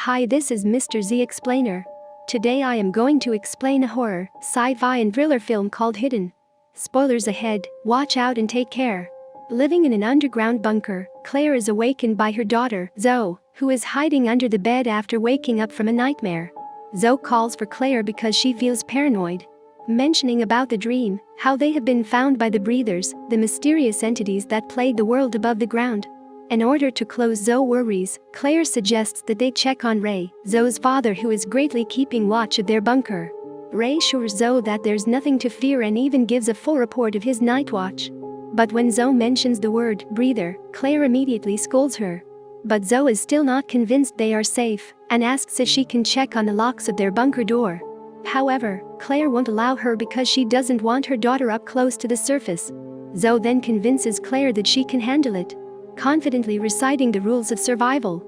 Hi, this is Mr. Z Explainer. Today I am going to explain a horror, sci-fi and thriller film called Hidden. Spoilers ahead, watch out and take care. Living in an underground bunker, Claire is awakened by her daughter, Zoe, who is hiding under the bed after waking up from a nightmare. Zoe calls for Claire because she feels paranoid. Mentioning about the dream, how they have been found by the breathers, the mysterious entities that plague the world above the ground. In order to close Zoe's worries, Claire suggests that they check on Ray, Zoe's father, who is greatly keeping watch of their bunker. Ray assures Zoe that there's nothing to fear and even gives a full report of his night watch. But when Zoe mentions the word breather, Claire immediately scolds her. But Zoe is still not convinced they are safe and asks if she can check on the locks of their bunker door. However, Claire won't allow her because she doesn't want her daughter up close to the surface. Zoe then convinces Claire that she can handle it, confidently reciting the rules of survival.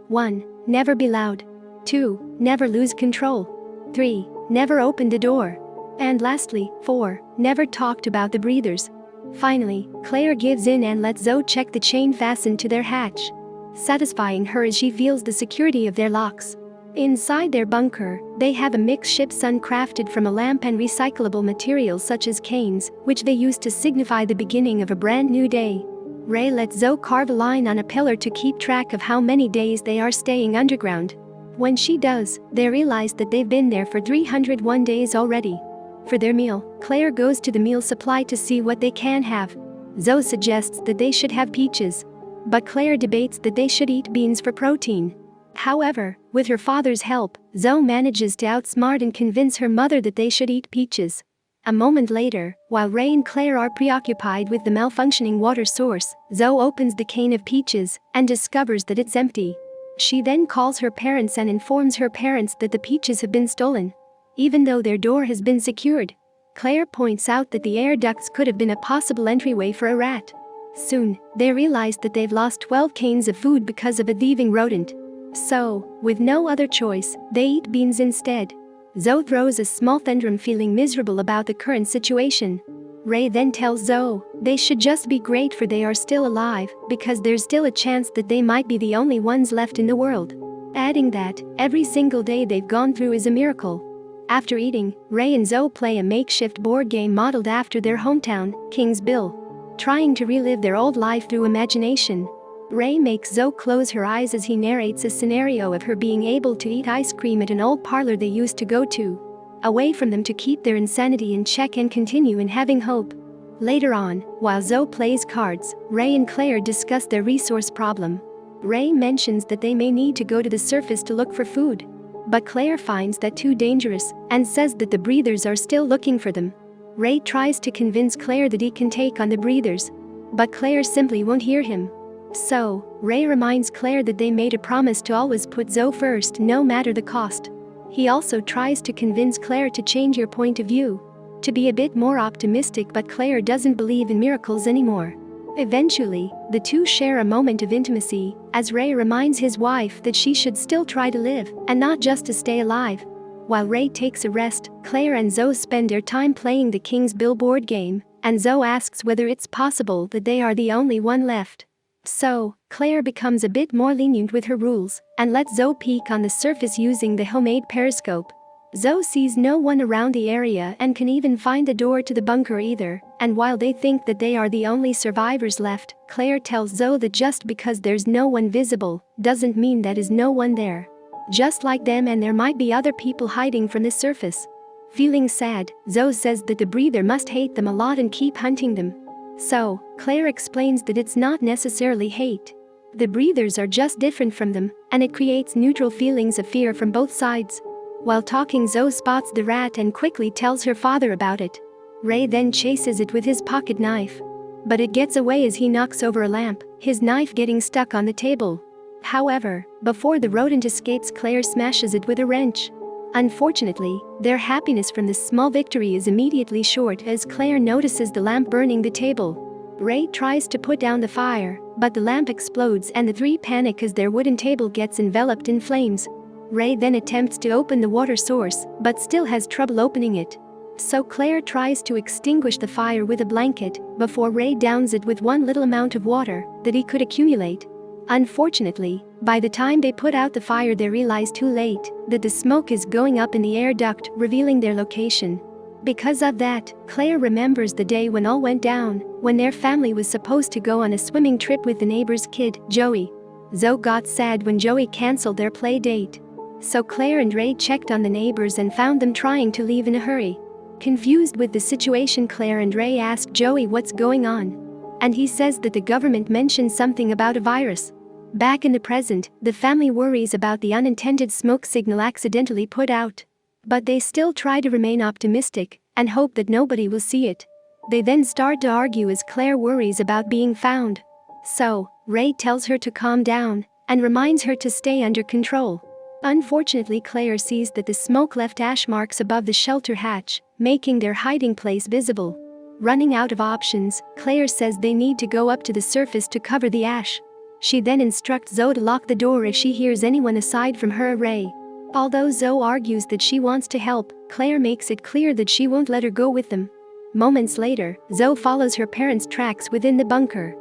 1. Never be loud. 2. Never lose control. 3. Never open the door. And lastly, 4. Never talked about the breathers. Finally, Claire gives in and lets Zoe check the chain fastened to their hatch, satisfying her as she feels the security of their locks. Inside their bunker, they have a makeshift sun crafted from a lamp and recyclable materials such as canes, which they use to signify the beginning of a brand new day. Ray lets Zoe carve a line on a pillar to keep track of how many days they are staying underground. When she does, they realize that they've been there for 301 days already. For their meal, Claire goes to the meal supply to see what they can have. Zoe suggests that they should have peaches, but Claire debates that they should eat beans for protein. However, with her father's help, Zoe manages to outsmart and convince her mother that they should eat peaches. A moment later, while Ray and Claire are preoccupied with the malfunctioning water source, Zoe opens the cane of peaches and discovers that it's empty. She then calls her parents and informs her parents that the peaches have been stolen, even though their door has been secured. Claire points out that the air ducts could have been a possible entryway for a rat. Soon, they realize that they've lost 12 canes of food because of a thieving rodent. So, with no other choice, they eat beans instead. Zoe throws a small tantrum, feeling miserable about the current situation. Ray then tells Zoe they should just be grateful they are still alive because there's still a chance that they might be the only ones left in the world, adding that every single day they've gone through is a miracle. After eating, Ray and Zoe play a makeshift board game modeled after their hometown, Kingsville, trying to relive their old life through imagination. Ray makes Zoe close her eyes as he narrates a scenario of her being able to eat ice cream at an old parlor they used to go to, away from them to keep their insanity in check and continue in having hope. Later on, while Zoe plays cards, Ray and Claire discuss their resource problem. Ray mentions that they may need to go to the surface to look for food, but Claire finds that too dangerous and says that the breathers are still looking for them. Ray tries to convince Claire that he can take on the breathers, but Claire simply won't hear him. So, Ray reminds Claire that they made a promise to always put Zoe first no matter the cost. He also tries to convince Claire to change her point of view, to be a bit more optimistic, but Claire doesn't believe in miracles anymore. Eventually, the two share a moment of intimacy, as Ray reminds his wife that she should still try to live, and not just to stay alive. While Ray takes a rest, Claire and Zoe spend their time playing the Kingsville board game, and Zoe asks whether it's possible that they are the only one left. So, Claire becomes a bit more lenient with her rules and lets Zoe peek on the surface using the homemade periscope. Zoe sees no one around the area and can even find the door to the bunker either, and while they think that they are the only survivors left, Claire tells Zoe that just because there's no one visible doesn't mean that is no one there. Just like them, and there might be other people hiding from the surface. Feeling sad, Zoe says that the breather must hate them a lot and keep hunting them. So, Claire explains that it's not necessarily hate. The breathers are just different from them, and it creates neutral feelings of fear from both sides. While talking, Zoe spots the rat and quickly tells her father about it. Ray then chases it with his pocket knife, but it gets away as he knocks over a lamp, his knife getting stuck on the table. However, before the rodent escapes, Claire smashes it with a wrench. Unfortunately, their happiness from this small victory is immediately short as Claire notices the lamp burning the table. Ray tries to put down the fire, but the lamp explodes and the three panic as their wooden table gets enveloped in flames. Ray then attempts to open the water source, but still has trouble opening it. So Claire tries to extinguish the fire with a blanket, before Ray downs it with one little amount of water that he could accumulate. Unfortunately, by the time they put out the fire they realize too late that the smoke is going up in the air duct, revealing their location. Because of that, Claire remembers the day when all went down, when their family was supposed to go on a swimming trip with the neighbor's kid, Joey. Zoe got sad when Joey cancelled their play date. So Claire and Ray checked on the neighbors and found them trying to leave in a hurry. Confused with the situation, Claire and Ray asked Joey what's going on. And he says that the government mentioned something about a virus. Back in the present, the family worries about the unintended smoke signal accidentally put out. But they still try to remain optimistic and hope that nobody will see it. They then start to argue as Claire worries about being found. So, Ray tells her to calm down and reminds her to stay under control. Unfortunately, Claire sees that the smoke left ash marks above the shelter hatch, making their hiding place visible. Running out of options, Claire says they need to go up to the surface to cover the ash. She then instructs Zoe to lock the door if she hears anyone aside from her or Ray. Although Zoe argues that she wants to help, Claire makes it clear that she won't let her go with them. Moments later, Zoe follows her parents' tracks within the bunker.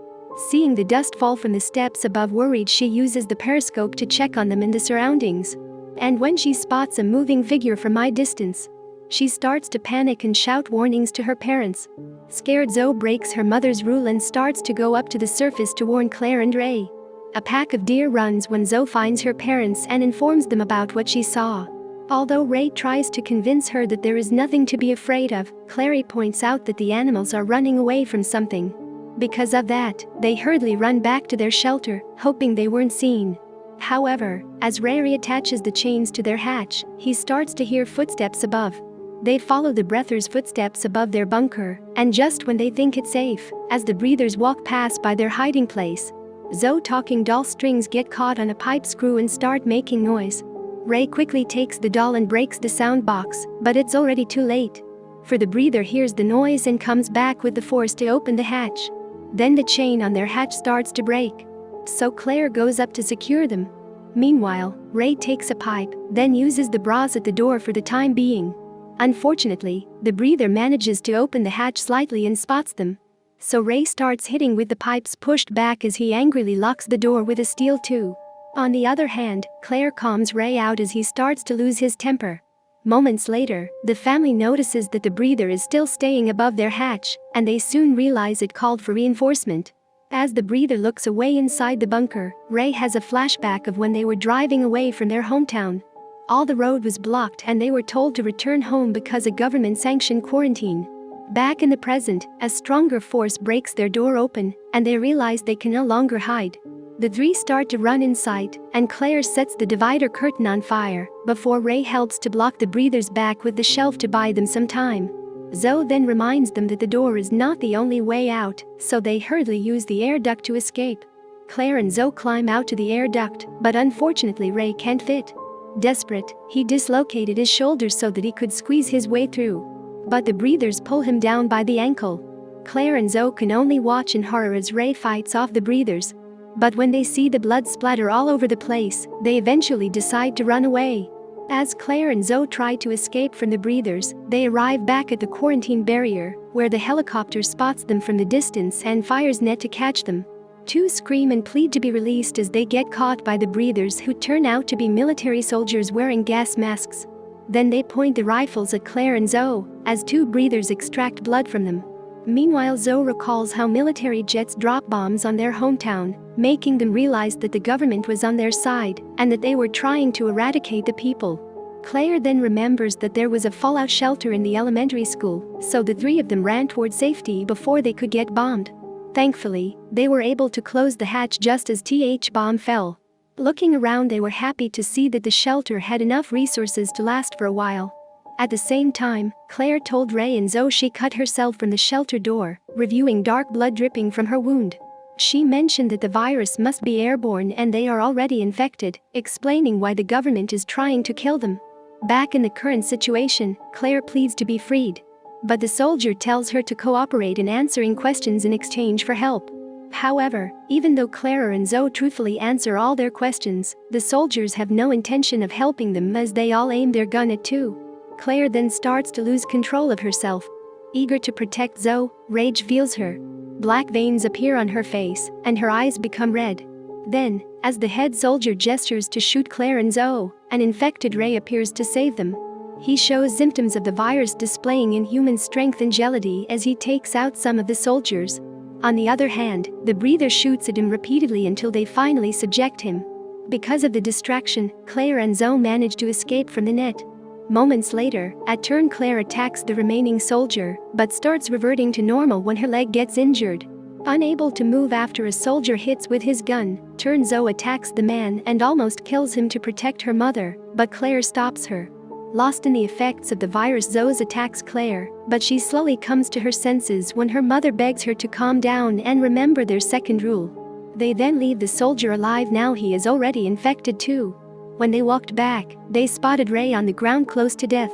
Seeing the dust fall from the steps above, worried, she uses the periscope to check on them and the surroundings. And when she spots a moving figure from a distance, she starts to panic and shout warnings to her parents. Scared, Zoe breaks her mother's rule and starts to go up to the surface to warn Claire and Ray. A pack of deer runs when Zoe finds her parents and informs them about what she saw. Although Ray tries to convince her that there is nothing to be afraid of, Clary points out that the animals are running away from something. Because of that, they hurriedly run back to their shelter, hoping they weren't seen. However, as Ray reattaches the chains to their hatch, he starts to hear footsteps above. They follow the breathers' footsteps above their bunker, and just when they think it's safe, as the breathers walk past by their hiding place, Zoe talking doll strings get caught on a pipe screw and start making noise. Ray quickly takes the doll and breaks the sound box, but it's already too late. For the breather hears the noise and comes back with the force to open the hatch. Then the chain on their hatch starts to break. So Claire goes up to secure them. Meanwhile, Ray takes a pipe, then uses the bras at the door for the time being. Unfortunately, the breather manages to open the hatch slightly and spots them. So Ray starts hitting with the pipes pushed back as he angrily locks the door with a steel too. On the other hand, Claire calms Ray out as he starts to lose his temper. Moments later, the family notices that the breather is still staying above their hatch, and they soon realize it called for reinforcement. As the breather looks away inside the bunker, Ray has a flashback of when they were driving away from their hometown. All the road was blocked and they were told to return home because of government-sanctioned quarantine. Back in the present, a stronger force breaks their door open, and they realize they can no longer hide. The three start to run inside, and Claire sets the divider curtain on fire, before Ray helps to block the breathers back with the shelf to buy them some time. Zoe then reminds them that the door is not the only way out, so they hurriedly use the air duct to escape. Claire and Zoe climb out to the air duct, but unfortunately Ray can't fit. Desperate, he dislocated his shoulder so that he could squeeze his way through. But the breathers pull him down by the ankle. Claire and Zoe can only watch in horror as Ray fights off the breathers. But when they see the blood splatter all over the place, they eventually decide to run away. As Claire and Zoe try to escape from the breathers, they arrive back at the quarantine barrier, where the helicopter spots them from the distance and fires net to catch them. Two scream and plead to be released as they get caught by the breathers, who turn out to be military soldiers wearing gas masks. Then they point the rifles at Claire and Zoe, as two breathers extract blood from them. Meanwhile, Zoe recalls how military jets drop bombs on their hometown, making them realize that the government was on their side and that they were trying to eradicate the people. Claire then remembers that there was a fallout shelter in the elementary school, so the three of them ran toward safety before they could get bombed. Thankfully, they were able to close the hatch just as the bomb fell. Looking around, they were happy to see that the shelter had enough resources to last for a while. At the same time, Claire told Ray and Zoe she cut herself from the shelter door, reviewing dark blood dripping from her wound. She mentioned that the virus must be airborne and they are already infected, explaining why the government is trying to kill them. Back in the current situation, Claire pleads to be freed. But the soldier tells her to cooperate in answering questions in exchange for help. However, even though Claire and Zoe truthfully answer all their questions, the soldiers have no intention of helping them as they all aim their gun at two. Claire then starts to lose control of herself. Eager to protect Zoe, rage feels her. Black veins appear on her face, and her eyes become red. Then, as the head soldier gestures to shoot Claire and Zoe, an infected Ray appears to save them. He shows symptoms of the virus, displaying inhuman strength and agility as he takes out some of the soldiers. On the other hand, the breather shoots at him repeatedly until they finally subject him. Because of the distraction, Claire and Zoe manage to escape from the net. Moments later, at turn Claire attacks the remaining soldier, but starts reverting to normal when her leg gets injured. Unable to move after a soldier hits with his gun, turn Zoe attacks the man and almost kills him to protect her mother, but Claire stops her. Lost in the effects of the virus, Zoe attacks Claire, but she slowly comes to her senses when her mother begs her to calm down and remember their second rule. They then leave the soldier alive. Now he is already infected too. When they walked back, they spotted Ray on the ground close to death.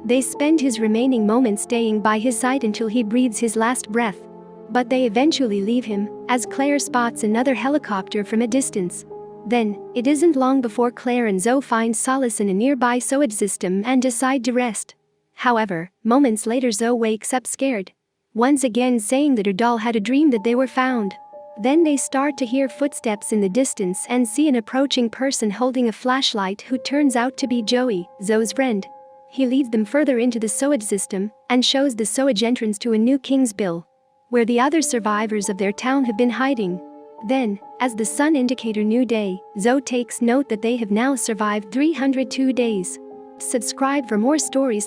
They spend his remaining moments staying by his side until he breathes his last breath. But they eventually leave him, as Claire spots another helicopter from a distance. Then, it isn't long before Claire and Zoe find solace in a nearby sewage system and decide to rest. However, moments later Zoe wakes up scared, once again saying that her doll had a dream that they were found. Then they start to hear footsteps in the distance and see an approaching person holding a flashlight who turns out to be Joey, Zoe's friend. He leads them further into the sewage system and shows the sewage entrance to a new Kingsville, where the other survivors of their town have been hiding. Then, as the sun indicator new day, Zoe takes note that they have now survived 302 days. Subscribe for more stories.